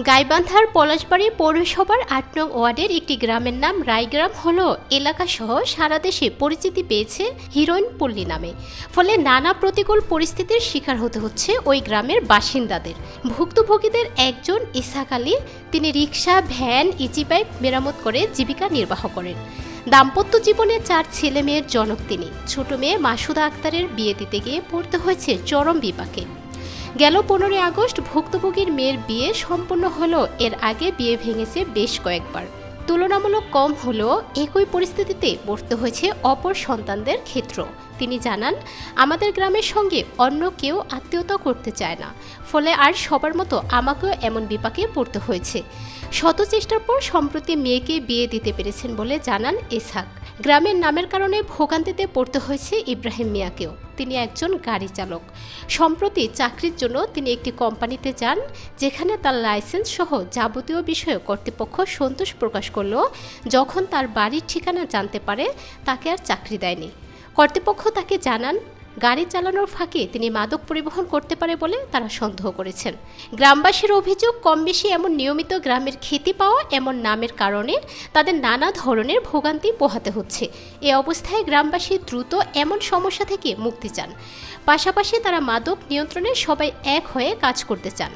গাইবান্ধার পলাশবাড়ী পৌরসভার ৮ নং ওয়ার্ডের একটি গ্রামের নাম রায়গ্রাম হলো এলাকাসহ সারা দেশে পরিচিতি পেয়েছে হিরোইন পল্লী নামে। ফলে নানা প্রতিকূল পরিস্থিতির শিকার হতে হচ্ছে ওই গ্রামের বাসিন্দাদের। ভুক্তভোগীদের একজন ইসহাক আলী, তিনি রিকশা, ভ্যান, ইজিবাইক মেরামত করে জীবিকা নির্বাহ করেন। দাম্পত্য জীবনে ৪ ছেলে মেয়ের জনক তিনি। ছোট মেয়ে মাসুদা আক্তারের বিয়ে দিতে গিয়ে পড়তে হয়েছে চরম বিপাকে। গেল ১৫ আগস্ট ভুক্তভোগীর মেয়ের বিয়ে সম্পন্ন হলো। এর আগে বিয়ে ভেঙেছে বেশ কয়েকবার। তুলনামূলক কম হলেও একই পরিস্থিতিতে পড়তে হয়েছে অপর সন্তানদের ক্ষেত্র। তিনি জানান, আমাদের গ্রামের সঙ্গে অন্য কেউ আত্মীয়তা করতে চায় না, ফলে আর সবার মতো আমাকেও এমন বিপাকে পড়তে হয়েছে। শত চেষ্টার পর সম্প্রতি মেয়েকে বিয়ে দিতে পেরেছেন বলে জানান ইসহাক। গ্রামের নামের কারণে ভোগান্তিতে পড়তে হয়েছে ইব্রাহিম মিয়াকেও। তিনি একজন গাড়ি চালক। সম্প্রতি চাকরির জন্য তিনি একটি কোম্পানিতে যান, যেখানে তার লাইসেন্স সহ যাবতীয় বিষয়ে কর্তৃপক্ষ সন্তোষ প্রকাশ করলেও যখন তার বাড়ির ঠিকানা জানতে পারে, তাকে আর চাকরি দেয়নি। কর্তৃপক্ষ তাকে জানান, গাড়ি চালানোর ফাঁকে তিনি মাদক পরিবহন করতে পারে বলে তারা সন্দেহ করেছেন। গ্রামবাসীর অভিযোগ, কম বেশি এমন নিয়মিত গ্রামের খ্যাতি পাওয়া এমন নামের কারণে তাদের নানা ধরনের ভোগান্তি পোহাতে হচ্ছে। এ অবস্থায় গ্রামবাসী দ্রুত এমন সমস্যা থেকে মুক্তি চান। পাশাপাশি তারা মাদক নিয়ন্ত্রণে সবাই এক হয়ে কাজ করতে চান।